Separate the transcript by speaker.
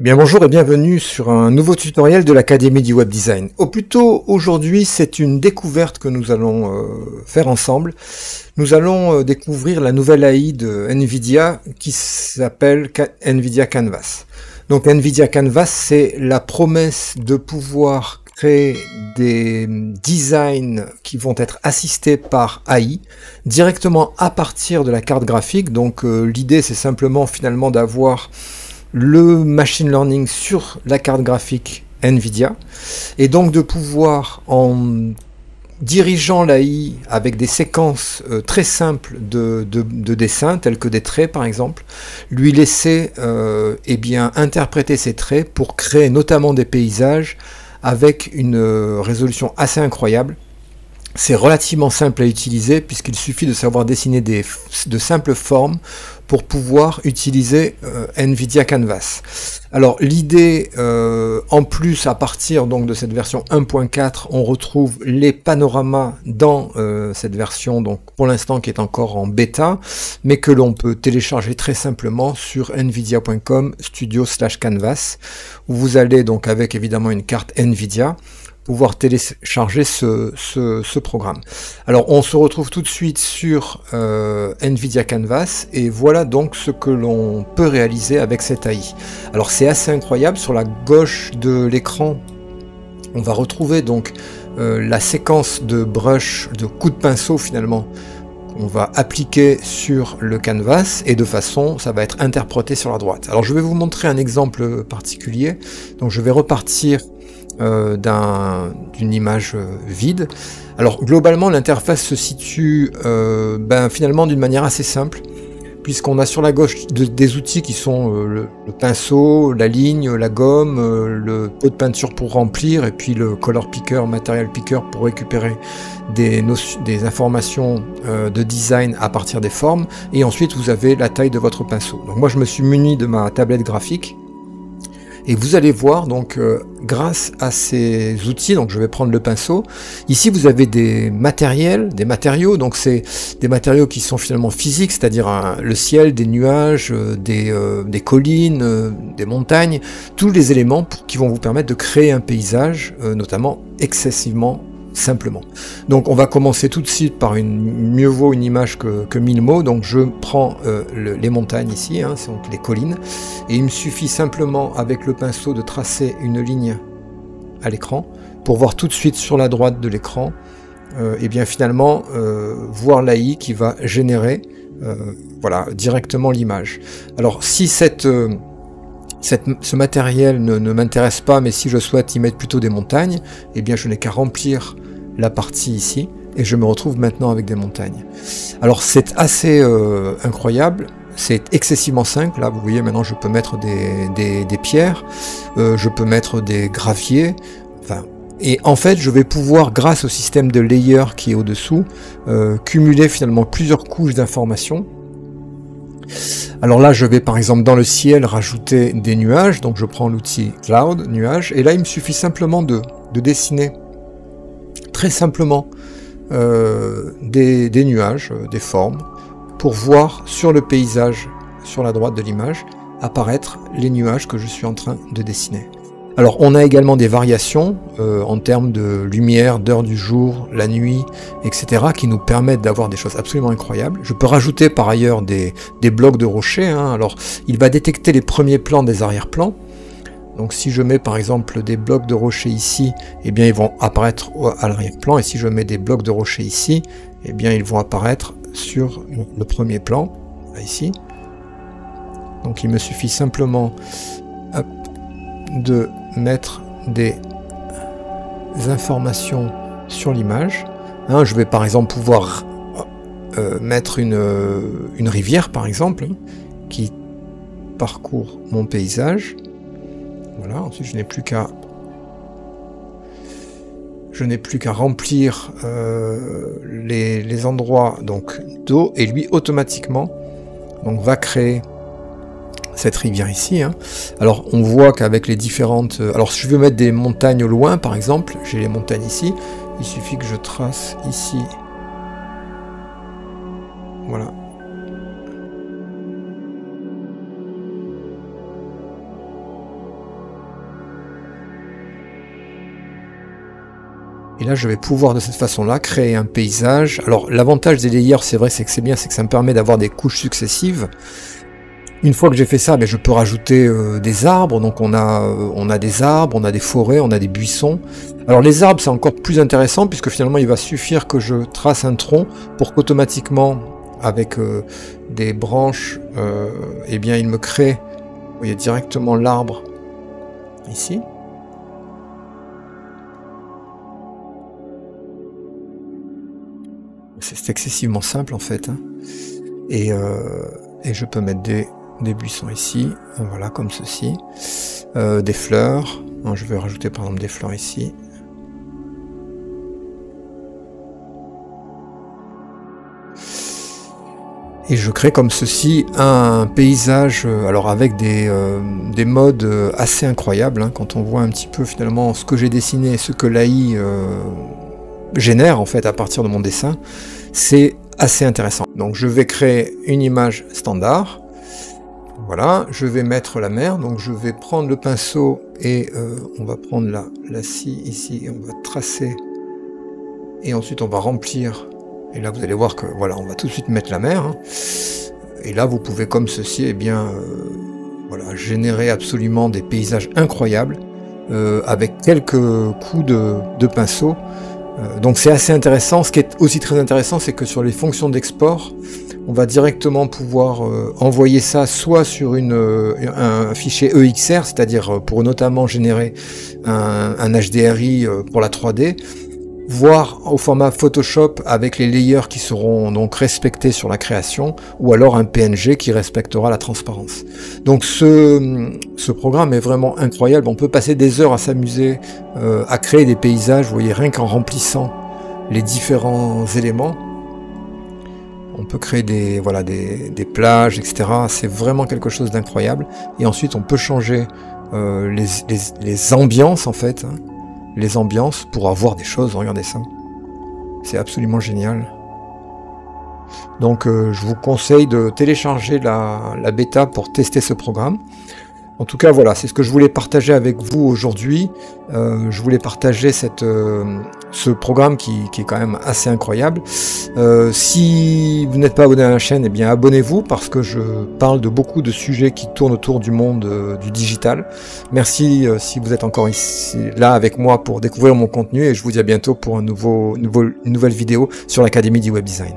Speaker 1: Eh bien bonjour et bienvenue sur un nouveau tutoriel de l'Académie du Web Design. Au plus tôt, aujourd'hui, c'est une découverte que nous allons faire ensemble. Nous allons découvrir la nouvelle AI de NVIDIA qui s'appelle NVIDIA Canvas. Donc NVIDIA Canvas, c'est la promesse de pouvoir créer des designs qui vont être assistés par AI directement à partir de la carte graphique. Donc l'idée, c'est simplement finalement d'avoir le machine learning sur la carte graphique NVIDIA, et donc de pouvoir, en dirigeant l'AI avec des séquences très simples de dessins, tels que des traits par exemple, lui laisser interpréter ces traits pour créer notamment des paysages avec une résolution assez incroyable. C'est relativement simple à utiliser puisqu'il suffit de savoir dessiner de simples formes pour pouvoir utiliser NVIDIA Canvas. Alors l'idée, en plus à partir donc de cette version 1.4, on retrouve les panoramas dans cette version, donc pour l'instant qui est encore en bêta, mais que l'on peut télécharger très simplement sur nvidia.com studio/canvas, où vous allez donc avec évidemment une carte NVIDIA pouvoir télécharger ce programme. Alors on se retrouve tout de suite sur NVIDIA Canvas et voilà donc ce que l'on peut réaliser avec cette AI. Alors c'est assez incroyable, sur la gauche de l'écran on va retrouver donc la séquence de brush, de coups de pinceau finalement, on va appliquer sur le canvas et de façon, ça va être interprété sur la droite. Alors je vais vous montrer un exemple particulier, donc je vais repartir d'une image vide. Alors globalement l'interface se situe finalement d'une manière assez simple, puisqu'on a sur la gauche des outils qui sont le pinceau, la ligne, la gomme, le pot de peinture pour remplir, et puis le color picker, material picker pour récupérer des informations de design à partir des formes, et ensuite vous avez la taille de votre pinceau. Donc moi je me suis muni de ma tablette graphique. Et vous allez voir donc grâce à ces outils, donc je vais prendre le pinceau, ici vous avez des matériaux, donc c'est des matériaux qui sont finalement physiques, c'est-à-dire le ciel, des nuages, des collines, des montagnes, tous les éléments qui vont vous permettre de créer un paysage, notamment excessivement simplement. Donc on va commencer tout de suite par mieux vaut une image que 1000 mots, donc je prends les montagnes ici, c'est donc les collines, et il me suffit simplement avec le pinceau de tracer une ligne à l'écran, pour voir tout de suite sur la droite de l'écran, et bien finalement voir l'AI qui va générer directement l'image. Alors si ce matériel ne m'intéresse pas, mais si je souhaite y mettre plutôt des montagnes, eh bien je n'ai qu'à remplir la partie ici, et je me retrouve maintenant avec des montagnes. Alors c'est assez incroyable, c'est excessivement simple, là vous voyez maintenant je peux mettre des pierres, je peux mettre des graviers, et en fait je vais pouvoir, grâce au système de layer qui est au-dessous, cumuler finalement plusieurs couches d'informations. Alors là je vais par exemple dans le ciel rajouter des nuages, donc je prends l'outil Cloud, nuages, et là il me suffit simplement de dessiner très simplement des nuages, des formes, pour voir sur le paysage, sur la droite de l'image, apparaître les nuages que je suis en train de dessiner. Alors on a également des variations en termes de lumière, d'heure du jour, la nuit, etc. qui nous permettent d'avoir des choses absolument incroyables. Je peux rajouter par ailleurs des blocs de rochers, alors il va détecter les premiers plans des arrière-plans. Donc si je mets par exemple des blocs de rochers ici, eh bien ils vont apparaître à l'arrière-plan, et si je mets des blocs de rochers ici, eh bien ils vont apparaître sur le premier plan, là, ici. Donc il me suffit simplement de mettre des informations sur l'image. Je vais par exemple pouvoir mettre une rivière par exemple, qui parcourt mon paysage. Voilà, ensuite je n'ai plus qu'à remplir les endroits donc d'eau, et lui automatiquement donc va créer cette rivière ici. Alors on voit qu'avec les différentes... alors si je veux mettre des montagnes au loin par exemple, j'ai les montagnes ici, il suffit que je trace ici, voilà, Et là, je vais pouvoir de cette façon-là créer un paysage. Alors, l'avantage des layers, c'est vrai, c'est que c'est bien, c'est que ça me permet d'avoir des couches successives. Une fois que j'ai fait ça, ben, je peux rajouter des arbres. Donc, on a des arbres, on a des forêts, on a des buissons. Alors, les arbres, c'est encore plus intéressant puisque finalement, il va suffire que je trace un tronc pour qu'automatiquement, avec des branches, eh bien, il me crée, vous voyez, directement l'arbre ici. C'est excessivement simple en fait, hein. Et je peux mettre des buissons ici, voilà, comme ceci, des fleurs. Alors, je vais rajouter par exemple des fleurs ici. Et je crée comme ceci un paysage, alors avec des modes assez incroyables, hein, quand on voit un petit peu finalement ce que j'ai dessiné et ce que l'AI génère en fait à partir de mon dessin, c'est assez intéressant. Donc je vais créer une image standard, voilà, je vais mettre la mer, donc je vais prendre le pinceau et on va prendre la scie ici et on va tracer, et ensuite on va remplir, et là vous allez voir que voilà, on va tout de suite mettre la mer, hein. Et là vous pouvez comme ceci, eh bien voilà, générer absolument des paysages incroyables avec quelques coups de pinceau. Donc c'est assez intéressant. Ce qui est aussi très intéressant, c'est que sur les fonctions d'export, on va directement pouvoir envoyer ça soit sur un fichier EXR, c'est-à-dire pour notamment générer un HDRI pour la 3D, voire au format Photoshop avec les layers qui seront donc respectés sur la création, ou alors un PNG qui respectera la transparence. Donc ce programme est vraiment incroyable. On peut passer des heures à s'amuser à créer des paysages, vous voyez, rien qu'en remplissant les différents éléments. On peut créer des plages, etc. C'est vraiment quelque chose d'incroyable. Et ensuite on peut changer les ambiances en fait, hein, les ambiances pour avoir des choses, regardez ça. C'est absolument génial. Donc je vous conseille de télécharger la bêta pour tester ce programme. En tout cas, voilà, c'est ce que je voulais partager avec vous aujourd'hui. Je voulais partager ce programme qui est quand même assez incroyable. Si vous n'êtes pas abonné à la chaîne, eh bien abonnez-vous parce que je parle de beaucoup de sujets qui tournent autour du monde du digital. Merci si vous êtes encore ici, là avec moi pour découvrir mon contenu, et je vous dis à bientôt pour une nouvelle vidéo sur l'Académie du Web Design.